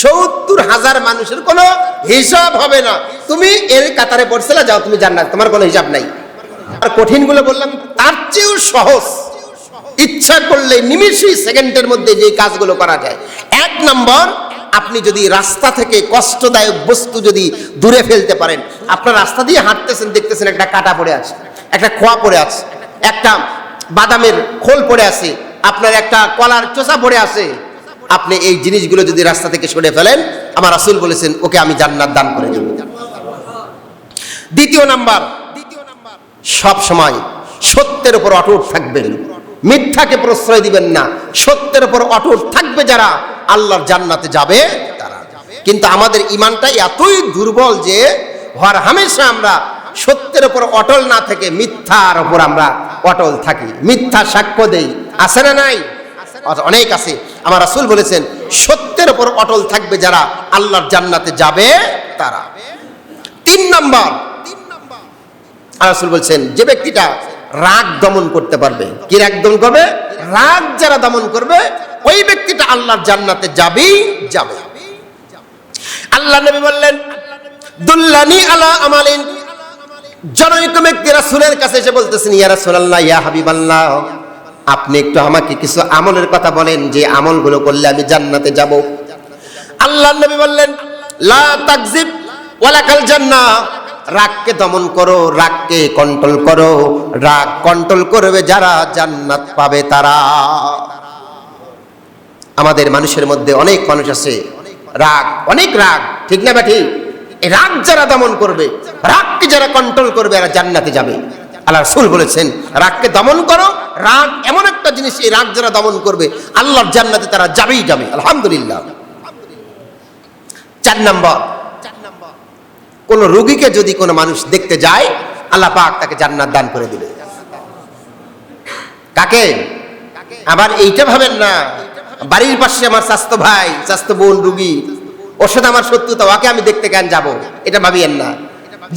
70,000 মানুষের কোনো হিসাব হবে না। তুমি এর কাতারে পড়ছিলা, যাও তুমি জান্নাত, তোমার কোনো হিসাব নাই। আর কঠিনগুলো বললাম, তার চেয়েও সহজ, ইচ্ছা করলে নিমিষেই সেকেন্ডের মধ্যে যে কাজগুলো করা যায়। 1 নম্বর, আপনি যদি রাস্তা থেকে কষ্টদায়ক বস্তু যদি দূরে ফেলতে পারেন। আপনার রাস্তা দিয়ে হাঁটতেছেন, দেখতেছেন একটা কাঁটা পড়ে আছে, একটা খোয়া পড়ে আছে, একটা বাদামের খোল পড়ে আছে, আপনার একটা কলার চোষা পড়ে আছে। আপনি এই জিনিসগুলো যদি রাস্তা থেকে সরে ফেলেন, আমার রাসূল বলেছেন ওকে আমি জান্নাত দান করে দেব। 2 নাম্বার, সব সময় সত্যের উপর অটুট থাকবেন, মিথ্যাকে প্রশ্রয় দিবেন না। সত্যের উপর অটুট থাকবে যারা, আল্লাহর জান্নাতে যাবে তারা। কিন্তু আমাদের ঈমানটা এতই দুর্বল যে হর হামেশা আমরা সত্যের উপর অটল না থেকে মিথ্যার উপর আমরা অটল থাকি, মিথ্যা সাক্ষ্য দেই। আছে না নাই? অনেক আছে। আমার রাসূল বলেছেন সত্যের উপর অটল থাকবে যারা, আল্লাহর জান্নাতে যাবে তারা। 3 নাম্বার, রাসূল বলছেন যে ব্যক্তিটা রাগ দমন করতে পারবে। কি রাগ দমন করবে? রাগ যারা দমন করবে ওই ব্যক্তিটা আল্লাহর জান্নাতে যাবেই যাবে। আল্লাহ নবী বললেন দুল্লানি আলা আমালিন। জনৈক ব্যক্তি রাসূলের কাছে এসে বলতেছেন, ইয়া রাসূলুল্লাহ, ইয়া হাবিবাল্লাহ, আপনি একটু আমাকে কিছু আমলের কথা বলেন যে আমলগুলো করলে আমি জান্নাতে যাব। আল্লাহ নবী বললেন লা তাকযিব ওয়ালাকাল জান্নাহ। রাগকে দমন করো, রাগকে কন্ট্রোল করো। রাগ কন্ট্রোল করবে যারা, জান্নাত পাবে তারা। আমাদের মানুষের মধ্যে অনেক মানুষ আছে রাগ, অনেক রাগ, ঠিক না বেঠি? এই রাগ যারা দমন করবে, রাগকে যারা কন্ট্রোল করবে, এরা জান্নাতে যাবে। আল্লাহ রাসূল বলেছেন রাগকে দমন করো। রাগ এমন একটা জিনিস, এই রাগ যারা দমন করবে আল্লাহর জান্নাতে তারা যাবেই যাবে। আলহামদুলিল্লাহ। 4 নম্বর, কোন রোগীকে যদি কোনো মানুষ দেখতে যায়, আল্লাহ পাক তাকে জান্নাত দান করে দিবে। কাকে? আবার এইটা ভাবেন না বাড়ির পাশে আমার স্বাস্থ্য ভাই, স্বাস্থ্য বোন রোগী, ওর সাথে আমার শত্রুতা, ওকে আমি দেখতে কেন যাব, এটা ভাবিয়েন না।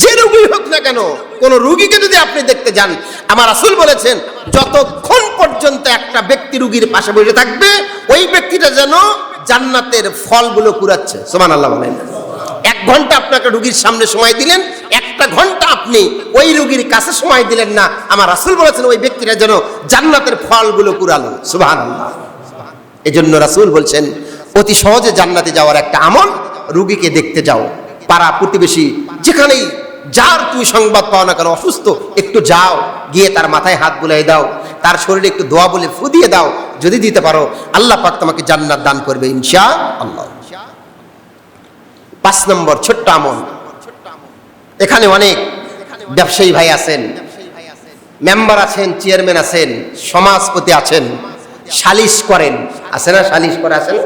যে রোগী হোক না কেন, কোন রোগীকে যদি আপনি দেখতে যান, আমার রাসূল বলেছেন যতক্ষণ পর্যন্ত একটা ব্যক্তি রোগীর পাশে বসে থাকবে, ওই ব্যক্তিটা যেন জান্নাতের ফলগুলো কুড়াচ্ছে। সুবহানাল্লাহ বলেন। 1 ঘন্টা আপনাকে রোগীর সামনে সময় দিলেন, 1টা ঘন্টা আপনি ওই রোগীর কাছে সময় দিলেন না, আমার রাসূল বলেছেন ওই ব্যক্তিটা যেন জান্নাতের ফলগুলো কুড়ালো। সুবহানাল্লাহ। এজন্য রাসূল বলছেন অতি সহজে জান্নাতে যাওয়ার একটা আমল, রোগীকে দেখতে যাও। পাড়া প্রতিবেশী যেখানেই যার তুমি সংবাদ পাও না কেন, অসুস্থ, একটু যাও, গিয়ে তার মাথায় হাত বুলিয়ে দাও, তার শরীরে একটু দোয়া বলে ফু দিয়ে দাও। যদি দিতে পারো, আল্লাহ পাক তোমাকে জান্নাত দান করবে ইনশাআল্লাহ। 5 নম্বর, ছোট্ট আমল। এখানে অনেক ব্যবসায়ী ভাই আছেন, মেম্বার আছেন, চেয়ারম্যান আছেন, সমাজপতি আছেন, সালিশ করেন, আছে না? সালিশ করে আছেন।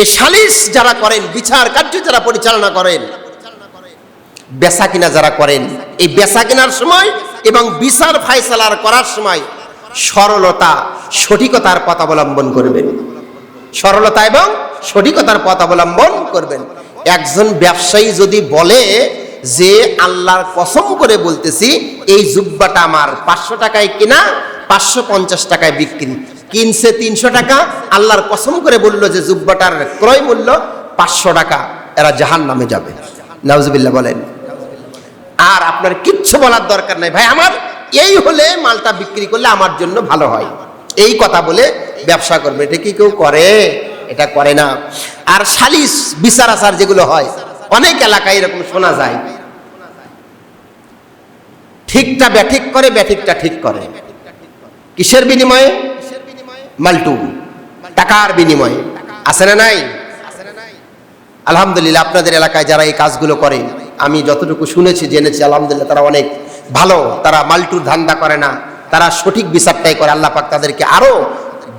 এই সালিশ যারা করেন, বিচার কার্য যারা পরিচালনা করেন, বেচা কিনা যারা করেন, এই বেচা কিনার সময় এবং বিচার ফায়সালা করার সময় সরলতা, সঠিকতার পথ অবলম্বন করবেন। সরলতা এবং সঠিকতার পথ অবলম্বন করবেন। একজন ব্যবসায়ী যদি বলে যে আল্লাহর কসম করে বলতেছি এই জুব্বাটা আমার 500 টাকায় কিনা, 550 টাকায় বিক্রি, কিনছে 300 টাকা, আল্লাহর কসম করে বললো যে জুব্বাটার ক্রয় মূল্য 500 টাকা, এরা জাহান্নামে যাবে। নাউজুবিল্লাহ বলেন। আর আপনার কিচ্ছু বলার দরকার নাই, ভাই আমার এই হলে মালটা বিক্রি করলে আমার জন্য ভালো হয়, এই কথা বলে ব্যবসা করবে। এটা কি কেউ করে? এটা করে না। আর সালিশ বিচার আচার যেগুলো হয়, অনেক এলাকায় এরকম শোনা যায়, ঠিকটা ব্যাঠিক করে, ব্যাঠিকটা ঠিক করে। কিসের বিনিময়ে? মালটু, টাকার বিনিময়ে। আছে না নাই? আলহামদুলিল্লাহ আপনাদের এলাকায় যারা এই কাজগুলো করে, আমি যতটুকু শুনেছি, জেনেছি, আলহামদুলিল্লাহ তারা অনেক ভালো। তারা মালটুর ধান্দা করে না, তারা সঠিক বিচারটাই করে। আল্লাহ পাক তাদেরকে আরো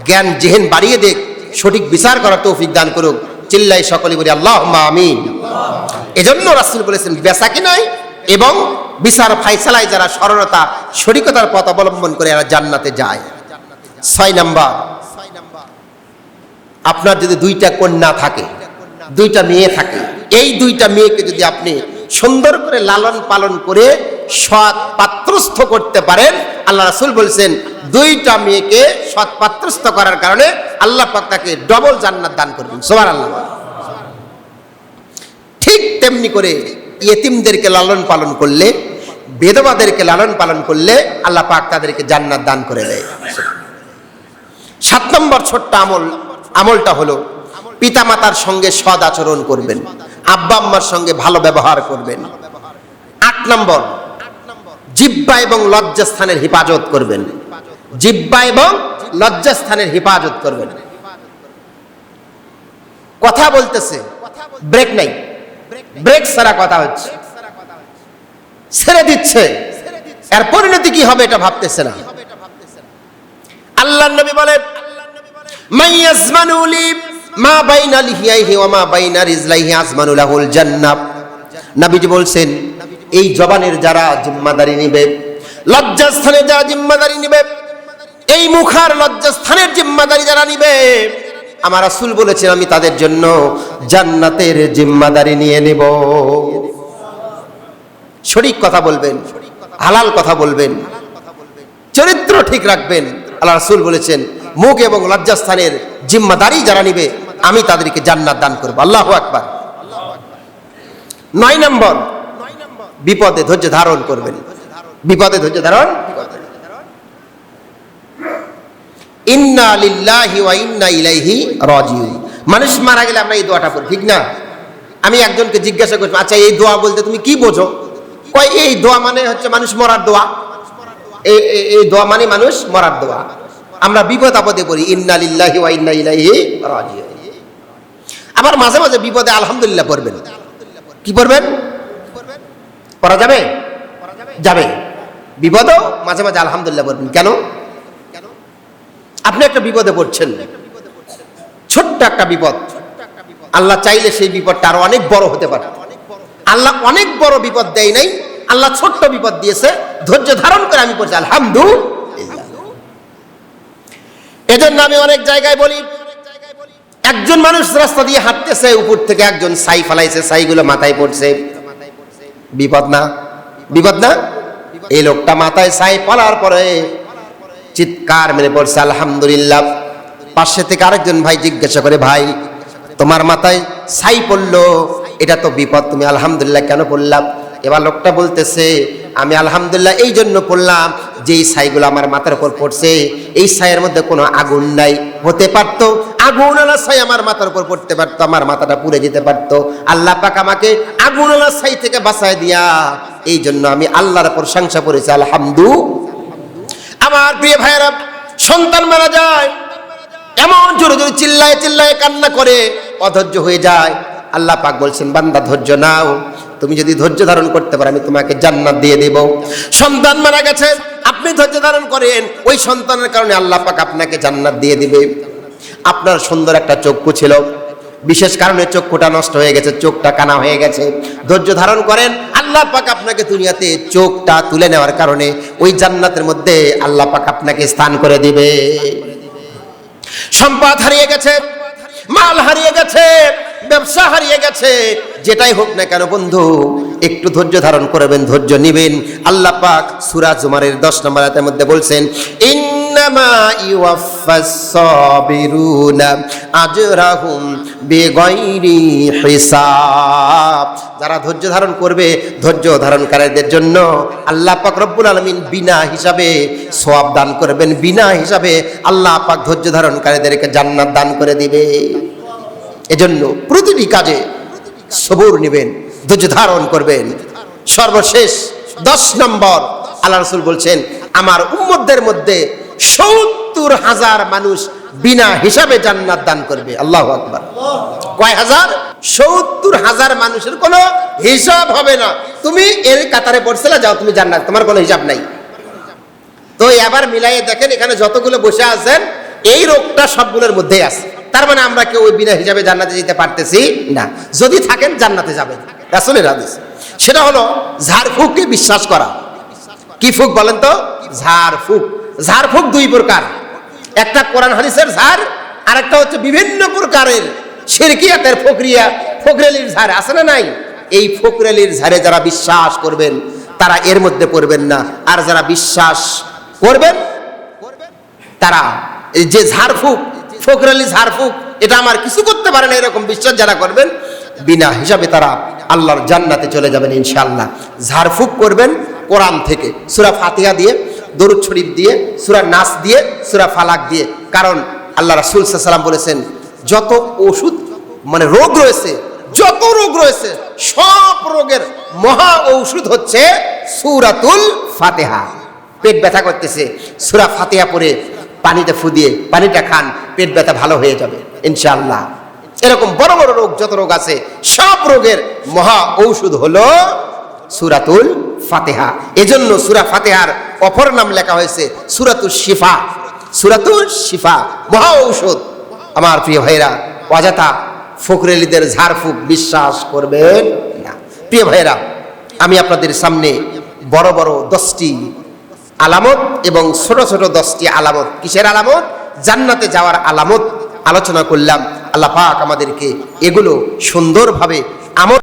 জ্ঞান জেহেন বাড়িয়ে দেখ, সঠিক বিচার করার তৌফিক দান করুক। চিল্লাই সকলে বলি আল্লাহুম্মা আমিন। এজন্য রাসূল বলেছেন বেচা কিনাই এবং বিচার ফায়সালায় যারা সরলতা, সঠিকতার পথ অবলম্বন করে, এরা জান্নাতে যায়। 6 নাম্বার, আপনার যদি 2টা কন্যা থাকে, 2টা মেয়ে থাকে, এই 2টা মেয়েকে যদি আপনি সুন্দর করে লালন পালন করে সৎ পাত্রস্থ করতে পারেন, আল্লাহ রাসূল বলেছেন 2টা মেয়েকে সৎ পাত্রস্থ করার কারণে আল্লাহ পাক তাকে ডবল জান্নাত দান করবেন। সুবহানাল্লাহ। এমনি করে ইয়েতিমদেরকে লালন পালন করলে, বিধবাদেরকে লালন পালন করলে আল্লাহ পাক তাদেরকে জান্নাত দান করে দেয়। 7 নম্বর ছোট্ট আমলটা হলো পিতামাতার সঙ্গে সৎ আচরণ করবেন, আব্বা আম্মার সঙ্গে ভালো ব্যবহার করবেন। 8 নম্বর জিহ্বা এবং লজ্জাস্থানের হেফাজত করবেন, জিহ্বা এবং লজ্জাস্থানের হেফাজত করবেন। কথা বলতেছে, ব্রেক নাই, ব্রেক ছাড়া কথা হচ্ছে, ছেড়ে দিচ্ছে, এর পরিণতি কি হবে এটা ভাবতেছে না। আল্লাহর নবী বলেন, মাইয়াজমানু লি মা বাইনা লিহিয়াইহি ওয়া মা বাইনা রিজলাইহি আজমানু লাহুল জান্নাহ। নবীজি বলছেন, এই জবানের যারা জিম্মাদারি নিবে, লজ্জাস্থানে যারা জিম্মাদারি নিবে, এই মুখার লজ্জাস্থানের জিম্মাদারি যারা নিবে, আমার রাসূল বলেছেন আমি তাদের জন্য জান্নাতের জিম্মাদারি নিয়ে নেব। সঠিক কথা বলবেন, হালাল কথা বলবেন, চরিত্র ঠিক রাখবেন। আল্লাহ রাসূল বলেছেন মুখ এবং লজ্জাস্থানের জিম্মাদারি যারা নিবে আমি তাদেরকে জান্নাত দান করব। আল্লাহু আকবার। 9 নম্বর বিপদে ধৈর্য ধারণ করবেন, বিপদে ধৈর্য ধারণ। ইন্না লিল্লাহি ওয়া ইন্না ইলাইহি রাজিউন। মানুষ মারা গেলে আমরা এই দোয়াটা পড়ি, ঠিক না? আমি একজনকে জিজ্ঞাসা করছি, আচ্ছা এই দোয়া বলতে তুমি কি বোঝো? কয় এই দোয়া মানে হচ্ছে মানুষ মরার দোয়া, এই দোয়া মানে মানুষ মরার দোয়া। আমরা বিপদ আপদে পড়ি ইন্না লিল্লাহি ওয়া ইন্না ইলাইহি রাজিউন। আবার মাঝে মাঝে বিপদে আলহামদুলিল্লাহ পড়বেন। কি পড়বেন? পড়া যাবে? যাবে। বিপদও মাঝে মাঝে আলহামদুলিল্লাহ পড়বেন। কেন? আপনি একটা বিপদে পড়ছেন, ছোট্ট একটা বিপদ, আল্লাহ চাইলে সেই বিপদটা আরো অনেক বড় হতে পারে। আল্লাহ অনেক বড় বিপদ দেয় নাই, আল্লাহ ছোট্ট বিপদ দিয়েছে, ধৈর্য ধারণ করে আমি পড়ছি আলহামদুলিল্লাহ। এজন্য আমি অনেক জায়গায় বলি, একজন মানুষ রাস্তা দিয়ে হাঁটতেছে, উপর থেকে একজন ছাই ফালাইছে, ছাইগুলো মাথায় পড়ছে, বিপদ না? বিপদ না? এই লোকটা মাথায় ছাই পড়ার পরে চিৎকার মেরে পড়ছে আলহামদুলিল্লাহ। পাশে থেকে আরেকজন ভাই জিজ্ঞাসা করে, ভাই তোমার মাথায় ছাই পড়লো, এটা তো বিপদ, তুমি আলহামদুলিল্লাহ কেন পড়লাম? এবার লোকটা বলতেছে, আমি আলহামদুলিল্লাহ এই জন্য পড়লাম যে এই ছাইগুলো আমার মাথার উপর পড়ছে, এই ছাইয়ের মধ্যে কোনো আগুন নাই, হতে পারতো আগুনওয়ালা ছাই আমার মাথার উপর পড়তে পারতো, আমার মাথাটা পুড়ে যেতে পারতো। আল্লাহ পাক আমাকে আগুনওয়ালা ছাই থেকে বাঁচায় দিয়া, এই জন্য আমি আল্লাহর প্রশংসা করেছি আলহামদুলিল্লাহ। আমার প্রিয় ভাইয়েরা, সন্তান মারা যায়, এমন জোরে জোরে চিল্লায় চিল্লায় কান্না করে অধৈর্য হয়ে যায়। আল্লাহ পাক বলছেন, বান্দা ধৈর্য নাও, তুমি যদি ধৈর্য ধারণ করতে পারো আমি তোমাকে জান্নাত দিয়ে দেব। সন্তান মারা গেছে, আপনি ধৈর্য ধারণ করেন, ওই সন্তানের কারণে আল্লাহ পাক আপনাকে জান্নাত দিয়ে দিবে। আপনার সুন্দর একটা চক্ষু ছিল, বিশেষ কারণে চক্ষুটা নষ্ট হয়ে গেছে, চোখটা কানা হয়ে গেছে, ধৈর্য ধারণ করেন, আল্লাহ পাক আপনাকে দুনিয়াতে চোখটা তুলে নেওয়ার কারণে ওই জান্নাতের মধ্যে আল্লাহ পাক আপনাকে স্থান করে দিবে। সম্পদ হারিয়ে গেছে, মাল হারিয়ে গেছে, ব্যবসা হারিয়ে গেছে, যেটাই হোক না কেন বন্ধু, একটু ধৈর্য ধারণ করবেন, ধৈর্য নিবেন। আল্লাহ পাক সূরা জুমারের 10 নম্বর আয়াতের মধ্যে বলছেন, ইন্নামা ইউয়াফফাস সাবিরুনা আজরাহুম বিগাইরি হিসাব। যারা ধৈর্য ধারণ করবে, ধৈর্য ধারণকারীদের জন্য আল্লাহ পাক রব্বুল আলামিন বিনা হিসাবে সওয়াব দান করবেন, বিনা হিসাবে আল্লাহ পাক ধৈর্য ধারণকারীদেরকে জান্নাত দান করে দিবে। এজন্য প্রতিটি কাজে সবুর নেবেন, ধৈর্য ধারণ করবেন। সর্বশেষ 10 নম্বর, আল্লাহ রাসূল বলছেন আমার উম্মতদের মধ্যে 70,000 মানুষ বিনা হিসাবে জান্নাত দান করবে। আল্লাহু আকবার। কয় হাজার? 70,000 মানুষের কোনো হিসাব হবে না। তুমি এর কাতারে পড়ছিলে, যাও তুমি জান্নাত, তোমার কোনো হিসাব নাই। তো এবার মিলাইয়ে দেখেন, এখানে যতগুলো বসে আছেন এই রোগটা সবগুলোর মধ্যেই আছে। তার মানে আমরা কেউ ওই বিনা হিসাবে জান্নাতে যেতে পারতেছি না। যদি থাকেন জান্নাতে যাবেন, রাসূলের হাদিস। সেটা হলো ঝাড়ফুঁককে বিশ্বাস করা। কি ফুক বলেন তো? ঝাড়ফুঁক। ঝাড়ফুঁক 2 প্রকার, একটা কোরআন হাদিসের ঝাড়, আর একটা হচ্ছে বিভিন্ন প্রকারের শিরকিয়াতের ফকরেলির ঝাড় আছে না নাই? এই ফকরেলির ঝাড়ে যারা বিশ্বাস করবেন তারা এর মধ্যে পড়বেন না, আর যারা বিশ্বাস করবেন তারা এই যে ঝাড়ফুঁক, ফকরেলি ঝাড়ফুঁক, এটা আমার কিছু করতে পারে না এরকম বিশ্বাস যারা করবেন, বিনা হিসাবে তারা আল্লাহর জান্নাতে চলে যাবেন ইনশাআল্লাহ। ঝাড়ফুঁক করবেন কোরআন থেকে, সূরা ফাতিহা দিয়ে, দরুদ শরীফ দিয়ে, সূরা নাস দিয়ে, সূরা ফালাক দিয়ে। কারণ আল্লাহ রাসূল সাল্লাল্লাহু আলাইহি ওয়াসাল্লাম বলেছেন, যত ওষুধ মানে রোগ রয়েছে, যত রোগ রয়েছে, সব রোগের মহা ঔষধ হচ্ছে সূরাতুল ফাতিহা। পেট ব্যথা করতেছে, সূরা ফাতিহা পড়ে পানিতে ফু দিয়ে পানিটা খান, পেট ব্যথা ভালো হয়ে যাবে ইনশাআল্লাহ। এরকম বড় বড় রোগ যত রোগ আছে, সব রোগের মহা ঔষধ হলো সূরাতুল ফাতিহা। এজন্য সূরা ফাতিহার অপর নাম লেখা হয়েছে সূরাতুশ শিফা। সূরাতুশ শিফা, মহা ঔষধ। আমার প্রিয় ভাইরা, অযথা ফখরুলীদের ঝাড়ফুঁক বিশ্বাস করবেন না। প্রিয় ভাইরা, আমি আপনাদের সামনে বড় বড় 10টি আলামত এবং ছোট ছোট 10টি আলামত, কিসের আলামত? জান্নাতে যাওয়ার আলামত আলোচনা করলাম। আল্লাহ পাক আমাদেরকে এগুলো সুন্দরভাবে আমল